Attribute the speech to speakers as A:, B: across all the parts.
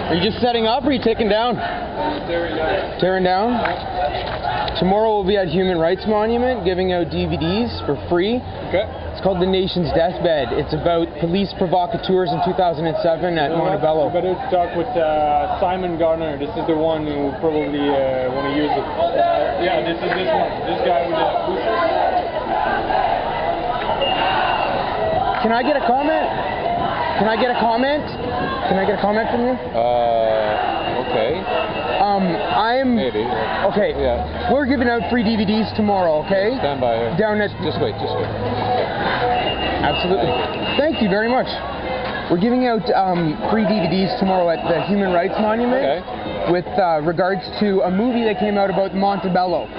A: Are you just setting up or are you taking down? Tearing down? Tomorrow we'll be at Human Rights Monument giving out DVDs for free.
B: Okay.
A: It's called The Nation's Deathbed. It's about police provocateurs in 2007 at Montebello.
B: We better talk with Simon Garner. This is the one who probably want to use it. Yeah, this is this one. This guy with the blue shirt.
A: Can I get a comment? Can I get a comment? Can I get a comment from you?
B: Okay.
A: Maybe. Okay.
B: Yeah.
A: We're giving out free DVDs tomorrow, okay?
B: Stand by here.
A: Down at...
B: Just wait.
A: Absolutely. Thank you very much. We're giving out free DVDs tomorrow at the Human Rights Monument with regards to a movie that came out about Montebello.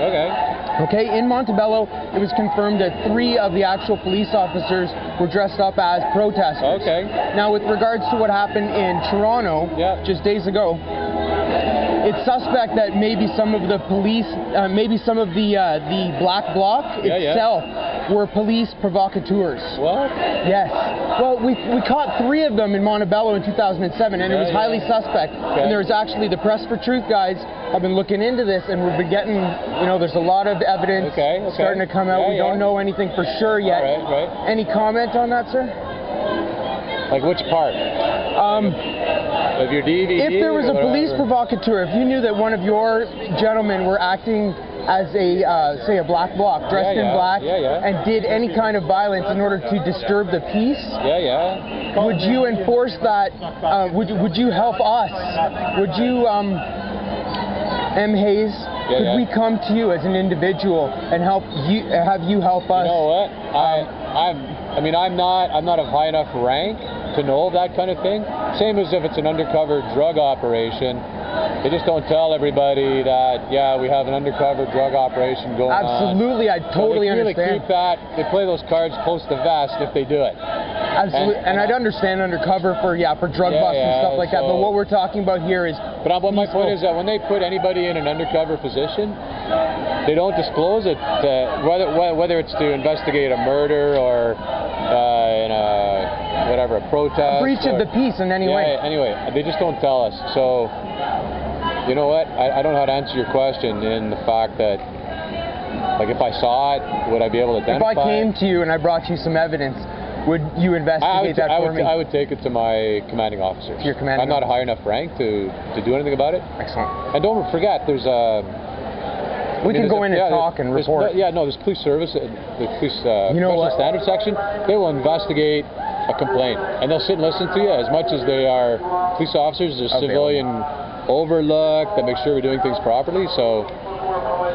A: Okay, in Montebello, it was confirmed that 3 of the actual police officers were dressed up as protesters. Now, with regards to what happened in Toronto just days ago, it's suspect that maybe some of the police, maybe some of the Black Bloc itself were police provocateurs.
B: What?
A: Yes. Well, we caught 3 of them in Montebello in 2007, and it was highly suspect. And there's actually the Press for Truth guys have been looking into this, and we've been getting, you know, there's a lot of evidence starting to come out. We don't know anything for sure yet. Any comment on that, sir?
B: Like which part? Of your DVD?
A: If there was a police provocateur, if you knew that one of your gentlemen were acting as a, say, a Black Bloc, dressed in black, and did any kind of violence in order to disturb the peace, would you enforce that? Would you help us? Would you, M. Hayes, could we come to you as an individual and help you, have you help us?
B: You know what? I'm not of high enough rank to know that kind of thing. Same as if it's an undercover drug operation. They just don't tell everybody that, we have an undercover drug operation going on.
A: Absolutely, I totally understand.
B: Keep that, they play those cards close to vest if they do it.
A: Absolutely, and I'd understand undercover for drug busts and stuff like that, but what we're talking about here is
B: But my point is that when they put anybody in an undercover position, they don't disclose it, whether it's to investigate a murder or a protest.
A: A breach of the peace in any way.
B: Anyway, they just don't tell us. So, you know what? I don't know how to answer your question in the fact that, like, if I saw it, would I be able to identify
A: it? If I came to you and I brought you some evidence, would you investigate that for me?
B: I would take it to my commanding officers.
A: Your commanding
B: I'm not a high enough rank to do anything about it.
A: Excellent.
B: And don't forget, there's a...
A: We can go in and talk and report.
B: There's police service, the police professional standards section. They will investigate a complaint, and they'll sit and listen to you as much as they are police officers. There's civilian overlook that make sure we're doing things properly. So,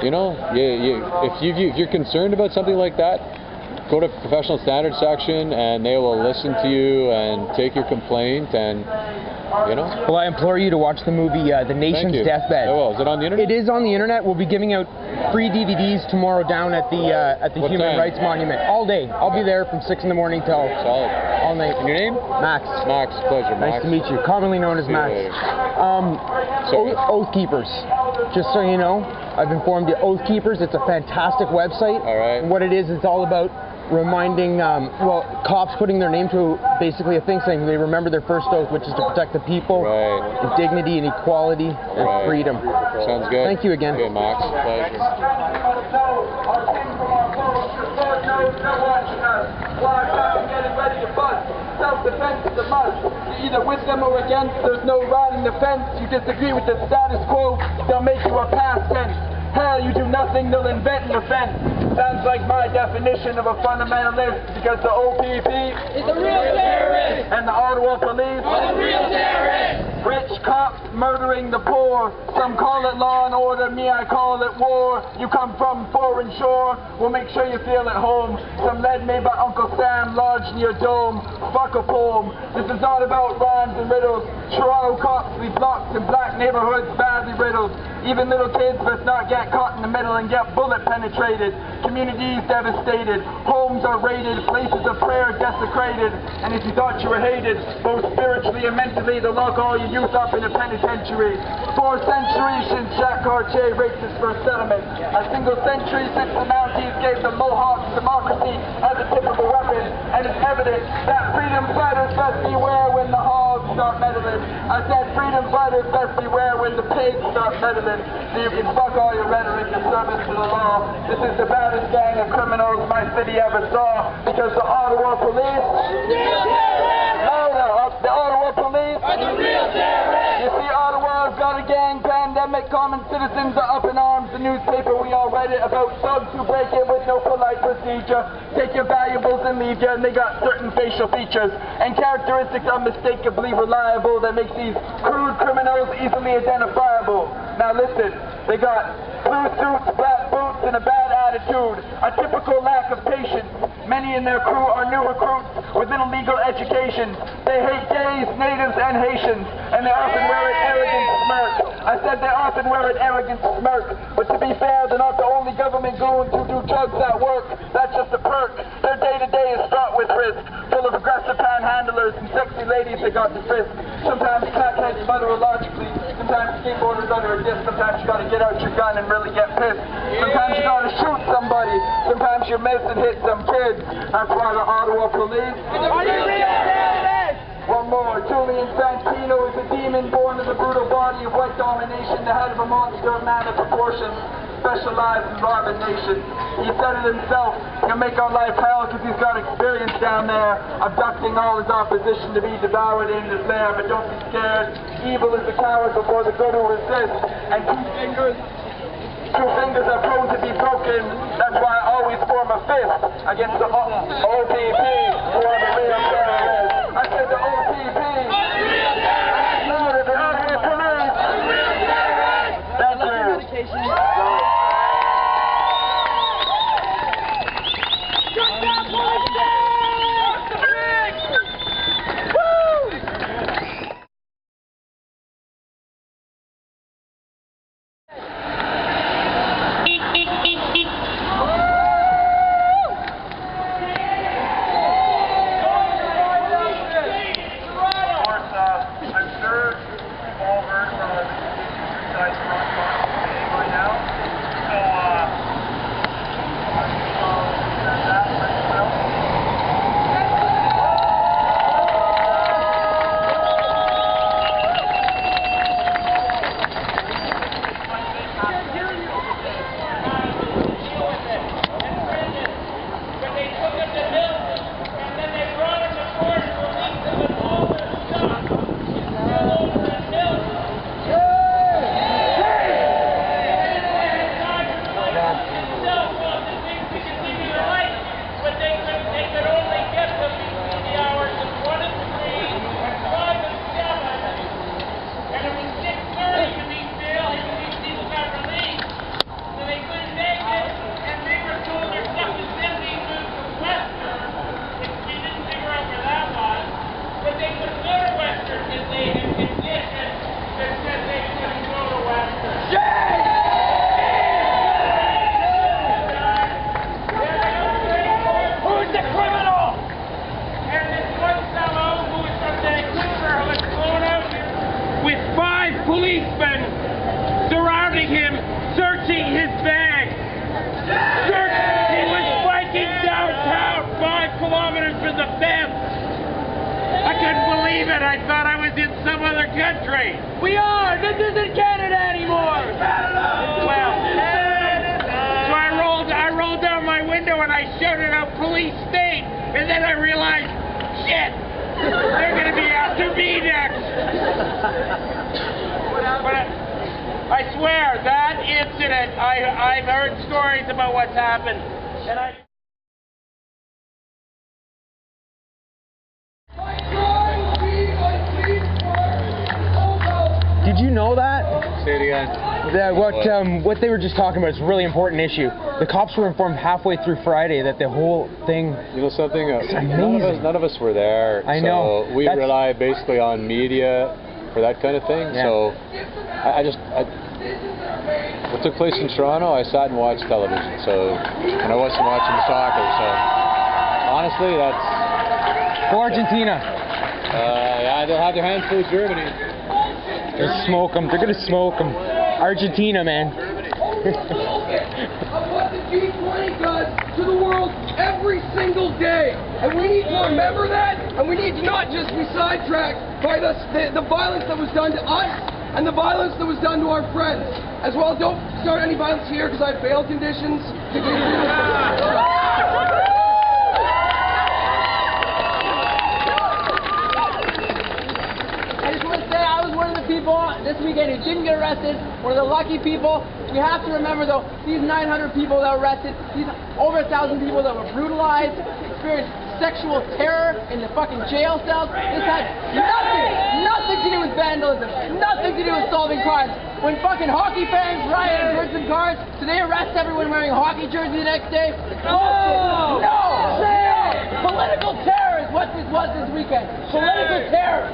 B: you know, if you're concerned about something like that, go to professional standards section, and they will listen to you and take your complaint and. You know?
A: Well, I implore you to watch the movie The Nation's Deathbed.
B: Oh, well, is it on the internet?
A: It is on the internet. We'll be giving out free DVDs tomorrow down at the Human Rights Monument all day. I'll be there from 6 in the morning till all night.
B: And your name?
A: Max.
B: Max, pleasure,
A: Nice
B: Max.
A: to meet you. Commonly known as Max. Oath Keepers. Just so you know, I've informed you. Oath Keepers. It's a fantastic website.
B: All right.
A: And what it is, it's all about reminding, cops putting their name to basically a thing saying they remember their first oath, which is to protect the people, and dignity and equality and freedom.
B: Sounds good.
A: Thank you again.
B: Okay, Max. Pleasure.
C: Self-defense is a must. You're either with them or against. There's no riding the fence. You disagree with the status quo, they'll make you a past tense. Hell, you do nothing, they'll invent an offense. Sounds like my definition of a fundamentalist, because the OPP is a real terrorist, and the Ottawa police are the real terrorists. Rich cops murdering the poor. Some call it law and order, me I call it war. You come from foreign shore, we'll make sure you feel at home. Some lead made by Uncle Sam lodged in your dome. Fuck a poem. This is not about rhymes and riddles. Toronto cops leave blocks in black neighborhoods badly riddled. Even little kids must not get caught in the middle and get bullet penetrated. Communities devastated. Homes are raided. Places of prayer desecrated. And if you thought you were hated, both spiritually and mentally, they'll lock all your youth up in a penitentiary. 4 centuries since Jacques Cartier raped his first settlement. A single century since the Mounties gave the Mohawks democracy as a tip of a weapon. And it's evident I said freedom fighters best beware when the pigs start meddling, so you can fuck all your rhetoric and service to the law. This is the baddest gang of criminals my city ever saw, because the Ottawa police, the Ottawa police, you see, Ottawa's got a gang pandemic, common citizens are up in arms, the newspaper, we all read it, about thugs who break in with no polite procedure, take your valuables and leave you, and they got certain facial features and characteristics unmistakably reliable that makes these crude criminals easily identifiable. Now listen, they got blue suits, black boots, and a bad attitude, a typical lack of patience. Many in their crew are new recruits with little legal education. They hate gays, natives, and Haitians, and they often wear an arrogant smirk. I said they often wear an arrogant smirk, but to be fair, they're not the only government goons who do drugs at work. That's just a perk. Their day-to-day is fraught with risk, full of aggressive panhandlers and sexy ladies they got to frisk. Sometimes crackheads mutter illogically, sometimes skateboarders under a disc, sometimes you gotta get out your gun and really get pissed. Sometimes you gotta shoot somebody, sometimes you miss and hit some kids. That's why the Ottawa police. One more, Julian Santino is a demon born in the brutal body of white domination, the head of a monster of man of proportions, specialized in robbing nations. He said it himself, he'll make our life hell because he's got experience down there, abducting all his opposition to be devoured in his lair. But don't be scared, evil is the coward before the good who resist, and two fingers are prone to be broken. That's why I always form a fist against the OPP, who are the real terrorists. I said the OPP. Louder, the Ottawa police. Thank you.
D: Policemen surrounding him, searching his bag. He was biking downtown 5 kilometers from the fence. I couldn't believe it. I thought I was in some other country. We are. This isn't Canada anymore. Well, so I rolled down my window and I shouted out "Police State," and then I realized, shit, they're going to be after me next. But I swear, that incident, I've heard stories about what's happened, and
A: Did you know that?
B: Say it again.
A: What they were just talking about is a really important issue. The cops were informed halfway through Friday that the whole thing.
B: You know something?
A: None
B: of us were there.
A: I know.
B: So we rely basically on media for that kind of thing.
A: Yeah.
B: So what took place in Toronto, I sat and watched television. So, and I wasn't watching the soccer. So, honestly, that's.
A: Go Argentina.
B: Yeah, they'll have their hands full of Germany.
A: They'll smoke them. They're gonna smoke them. Argentina, man.
C: G20 does to the world every single day. And we need to remember that, and we need to not just be sidetracked by the violence that was done to us and the violence that was done to our friends. As well, don't start any violence here because I have bail conditions.
E: I just want to say I was one of the people this weekend who didn't get arrested, one of the lucky people. We have to remember, though, these 900 people that were arrested, these over 1,000 people that were brutalized, experienced sexual terror in the fucking jail cells. This had nothing to do with vandalism, nothing to do with solving crimes. When fucking hockey fans riot and burn some cars, do they arrest everyone wearing a hockey jersey the next day? Bullshit. No! Political terror is what this was this weekend. Political terror.